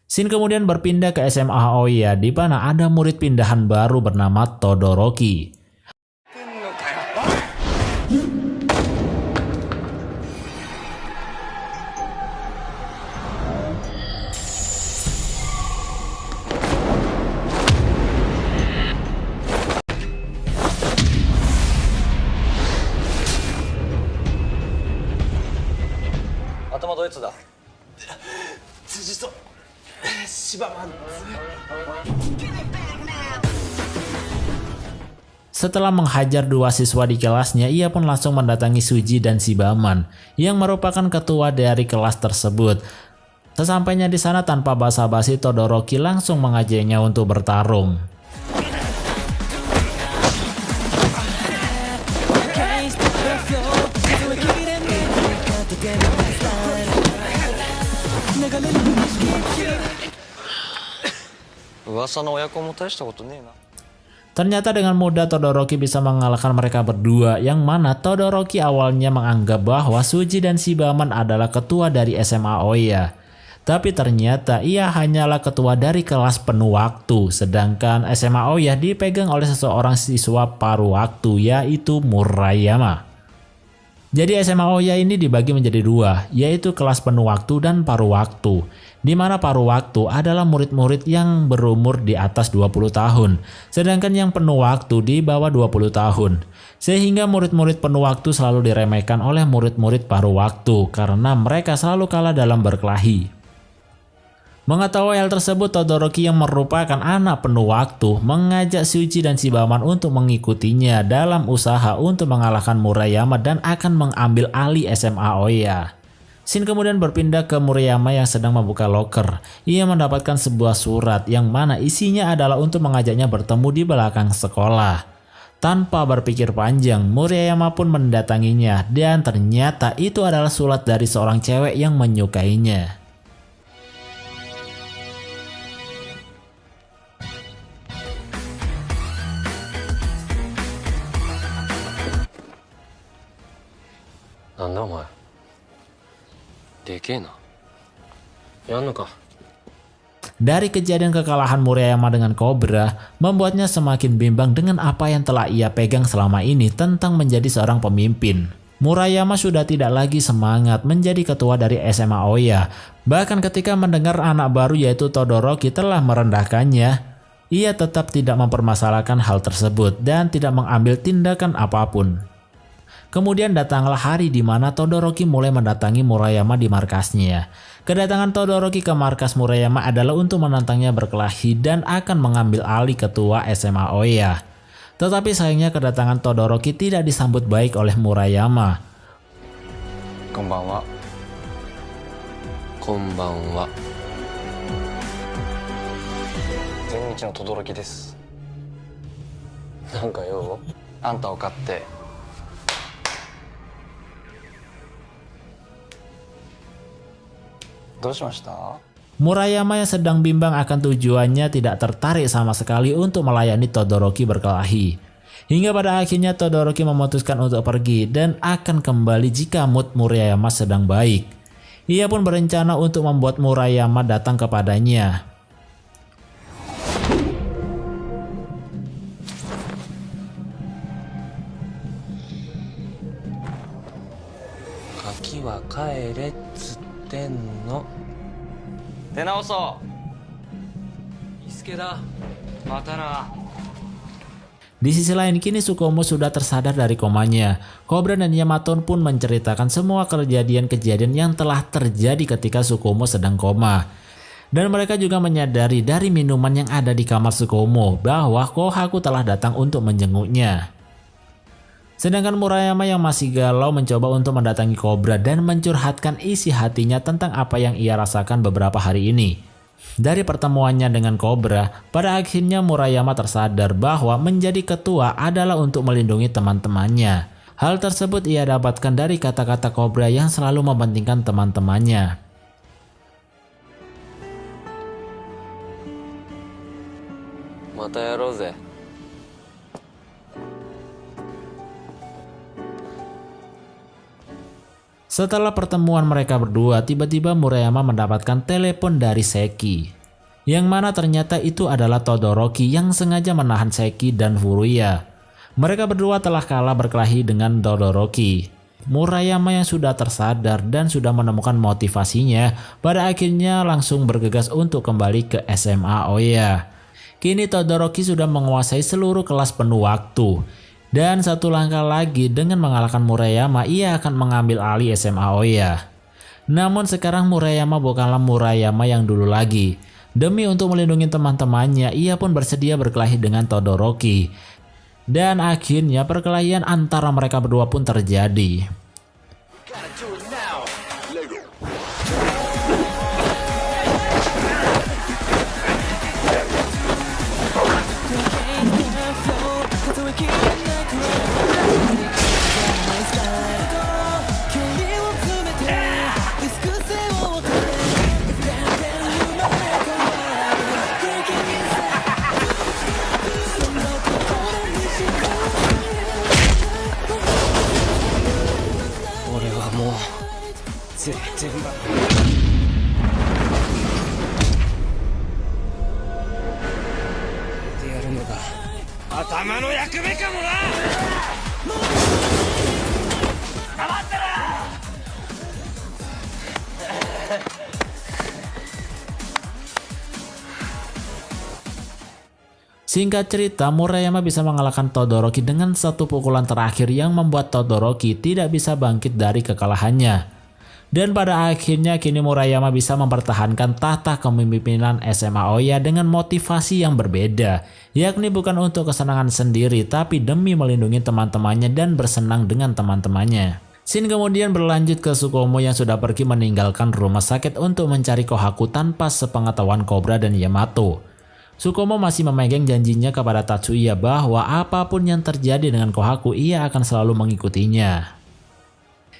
Shin kemudian berpindah ke SMA Aoya di mana ada murid pindahan baru bernama Todoroki. Setelah menghajar dua siswa di kelasnya, ia pun langsung mendatangi Suji dan Shibaman yang merupakan ketua dari kelas tersebut. Sesampainya di sana tanpa basa-basi, Todoroki langsung mengajaknya untuk bertarung. Ternyata dengan mudah Todoroki bisa mengalahkan mereka berdua, yang mana Todoroki awalnya menganggap bahwa Suji dan Shibaman adalah ketua dari SMA Aoya. Tapi ternyata ia hanyalah ketua dari kelas penuh waktu, sedangkan SMA Aoya dipegang oleh seseorang siswa paruh waktu, yaitu Murayama. Jadi SMA Aoya ini dibagi menjadi dua, yaitu kelas penuh waktu dan paruh waktu. Di mana paruh waktu adalah murid-murid yang berumur di atas 20 tahun, sedangkan yang penuh waktu di bawah 20 tahun. Sehingga murid-murid penuh waktu selalu diremehkan oleh murid-murid paruh waktu karena mereka selalu kalah dalam berkelahi. Mengetahui hal tersebut, Todoroki yang merupakan anak penuh waktu mengajak Suji dan Shibaman untuk mengikutinya dalam usaha untuk mengalahkan Murayama dan akan mengambil alih SMA Aoya. Shin kemudian berpindah ke Murayama yang sedang membuka loker. Ia mendapatkan sebuah surat yang mana isinya adalah untuk mengajaknya bertemu di belakang sekolah. Tanpa berpikir panjang, Murayama pun mendatanginya dan ternyata itu adalah surat dari seorang cewek yang menyukainya. Dari kejadian kekalahan Murayama dengan Cobra, membuatnya semakin bimbang dengan apa yang telah ia pegang selama ini tentang menjadi seorang pemimpin. Murayama sudah tidak lagi semangat menjadi ketua dari SMA Aoya. Bahkan ketika mendengar anak baru yaitu Todoroki telah merendahkannya, ia tetap tidak mempermasalahkan hal tersebut dan tidak mengambil tindakan apapun. Kemudian datanglah hari di mana Todoroki mulai mendatangi Murayama di markasnya. Kedatangan Todoroki ke markas Murayama adalah untuk menantangnya berkelahi dan akan mengambil alih ketua SMA Aoya. Tetapi sayangnya kedatangan Todoroki tidak disambut baik oleh Murayama. Konbanwa. Konbanwa. Zennichi no Todoroki desu. Nanka yo, anta o katte Murayama yang sedang bimbang akan tujuannya tidak tertarik sama sekali untuk melayani Todoroki berkelahi. Hingga pada akhirnya Todoroki memutuskan untuk pergi dan akan kembali jika mood Murayama sedang baik. Ia pun berencana untuk membuat Murayama datang kepadanya. Kaki wa kaere tsutenno. Tenaoso. Isuke da. Mata na. Di sisi lain kini Tsukumo sudah tersadar dari komanya. Cobra dan Yamato pun menceritakan semua kejadian-kejadian yang telah terjadi ketika Tsukumo sedang koma. Dan mereka juga menyadari dari minuman yang ada di kamar Tsukumo bahwa Kohaku telah datang untuk menjenguknya. Sedangkan Murayama yang masih galau mencoba untuk mendatangi Cobra dan mencurhatkan isi hatinya tentang apa yang ia rasakan beberapa hari ini. Dari pertemuannya dengan Cobra, pada akhirnya Murayama tersadar bahwa menjadi ketua adalah untuk melindungi teman-temannya. Hal tersebut ia dapatkan dari kata-kata Cobra yang selalu mementingkan teman-temannya. Mata yarou ze. Setelah pertemuan mereka berdua, tiba-tiba Murayama mendapatkan telepon dari Seki. Yang mana ternyata itu adalah Todoroki yang sengaja menahan Seki dan Furuya. Mereka berdua telah kalah berkelahi dengan Todoroki. Murayama yang sudah tersadar dan sudah menemukan motivasinya pada akhirnya langsung bergegas untuk kembali ke SMA Oya. Kini Todoroki sudah menguasai seluruh kelas penuh waktu. Dan satu langkah lagi dengan mengalahkan Murayama, ia akan mengambil alih SMA Oya. Namun sekarang Murayama bukanlah Murayama yang dulu lagi. Demi untuk melindungi teman-temannya, ia pun bersedia berkelahi dengan Todoroki. Dan akhirnya perkelahian antara mereka berdua pun terjadi. Singkat cerita, Murayama bisa mengalahkan Todoroki dengan satu pukulan terakhir yang membuat Todoroki tidak bisa bangkit dari kekalahannya. Dan pada akhirnya kini Murayama bisa mempertahankan tahta kepemimpinan SMA Oya dengan motivasi yang berbeda, yakni bukan untuk kesenangan sendiri tapi demi melindungi teman-temannya dan bersenang dengan teman-temannya. Scene kemudian berlanjut ke Tsukumo yang sudah pergi meninggalkan rumah sakit untuk mencari Kohaku tanpa sepengetahuan Cobra dan Yamato. Tsukumo masih memegang janjinya kepada Tatsuya bahwa apapun yang terjadi dengan Kohaku ia akan selalu mengikutinya.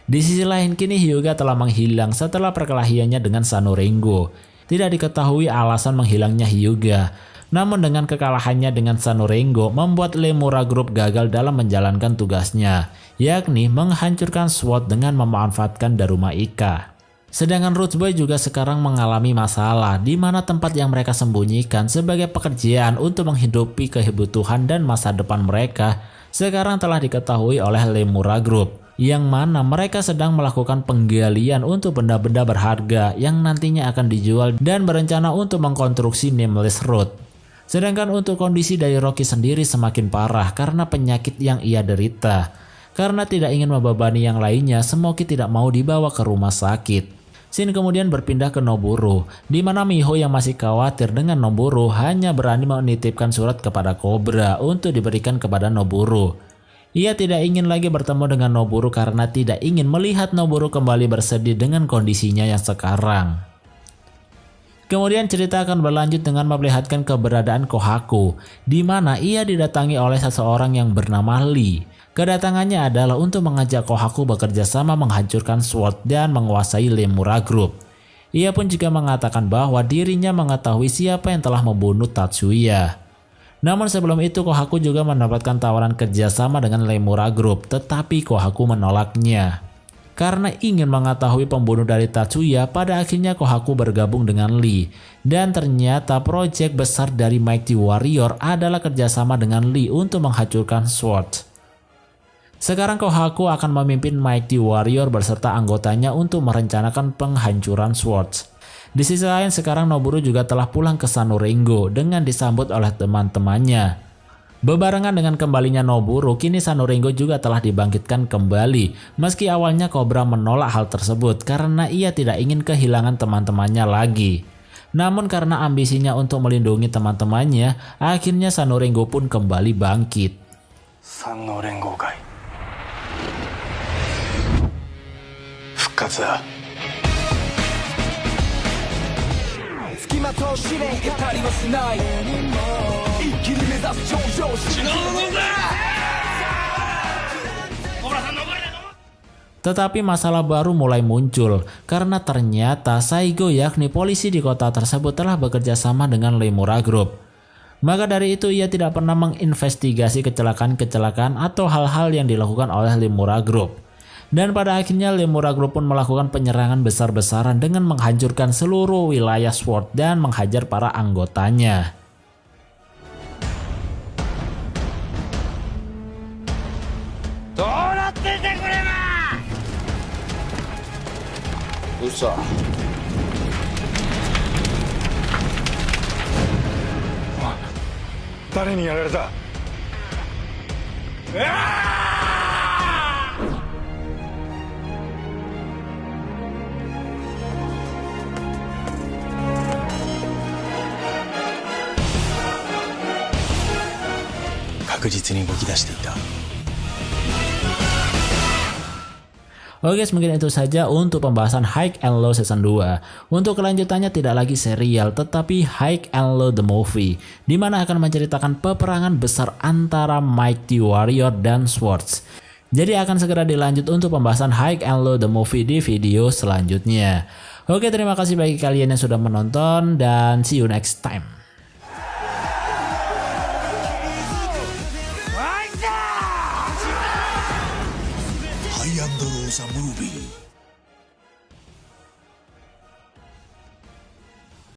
Di sisi lain kini Hyuga telah menghilang setelah perkelahiannya dengan Sanurengo. Tidak diketahui alasan menghilangnya Hyuga. Namun dengan kekalahannya dengan Sanurengo membuat Lemura Group gagal dalam menjalankan tugasnya, yakni menghancurkan SWOT dengan memanfaatkan Daruma Ika. Sedangkan Roots Boy juga sekarang mengalami masalah di mana tempat yang mereka sembunyikan sebagai pekerjaan untuk menghidupi kebutuhan dan masa depan mereka sekarang telah diketahui oleh Lemura Group, yang mana mereka sedang melakukan penggalian untuk benda-benda berharga yang nantinya akan dijual dan berencana untuk mengkonstruksi Nameless Road. Sedangkan untuk kondisi dari Rocky sendiri semakin parah karena penyakit yang ia derita. Karena tidak ingin membebani yang lainnya, Smoky tidak mau dibawa ke rumah sakit. Scene kemudian berpindah ke Noburo, di mana Miho yang masih khawatir dengan Noburo hanya berani menitipkan surat kepada Cobra untuk diberikan kepada Noburo. Ia tidak ingin lagi bertemu dengan Noburo karena tidak ingin melihat Noburo kembali bersedih dengan kondisinya yang sekarang. Kemudian cerita akan berlanjut dengan memperlihatkan keberadaan Kohaku, di mana ia didatangi oleh seseorang yang bernama Lee. Kedatangannya adalah untuk mengajak Kohaku bekerja sama menghancurkan SWOT dan menguasai Lemura Group. Ia pun juga mengatakan bahwa dirinya mengetahui siapa yang telah membunuh Tatsuya. Namun sebelum itu Kohaku juga mendapatkan tawaran kerjasama dengan Lemura Group, tetapi Kohaku menolaknya. Karena ingin mengetahui pembunuh dari Tatsuya, pada akhirnya Kohaku bergabung dengan Lee. Dan ternyata proyek besar dari Mighty Warrior adalah kerjasama dengan Lee untuk menghancurkan SWOT. Sekarang Kohaku akan memimpin Mighty Warrior beserta anggotanya untuk merencanakan penghancuran SWOT. Di sisi lain sekarang Noburo juga telah pulang ke Sanurengo dengan disambut oleh teman-temannya. Bebarengan dengan kembalinya Noburo, kini Sanurengo juga telah dibangkitkan kembali. Meski awalnya Cobra menolak hal tersebut karena ia tidak ingin kehilangan teman-temannya lagi. Namun karena ambisinya untuk melindungi teman-temannya, akhirnya Sanurengo pun kembali bangkit. Sanurengo Gai. Fukatsu. 付きまとう試練語りはしない一気に目指す頂上死のうぜ Tetapi masalah baru mulai muncul karena ternyata Saigo yakni polisi di kota tersebut telah bekerja sama dengan Lemura Group. Maka dari itu ia tidak pernah menginvestigasi kecelakaan-kecelakaan atau hal-hal yang dilakukan oleh Lemura Group. Dan pada akhirnya Lemura Group pun melakukan penyerangan besar-besaran dengan menghancurkan seluruh wilayah SWORD dan menghajar para anggotanya. Usah. 誰にやられた？確実に動き出していた。 Oke guys, mungkin itu saja untuk pembahasan High and Low Season 2. Untuk kelanjutannya tidak lagi serial, tetapi High and Low The Movie, di mana akan menceritakan peperangan besar antara Mighty Warrior dan Swords. Jadi akan segera dilanjut untuk pembahasan High and Low The Movie di video selanjutnya. Oke, terima kasih bagi kalian yang sudah menonton dan see you next time. High and Low The Movie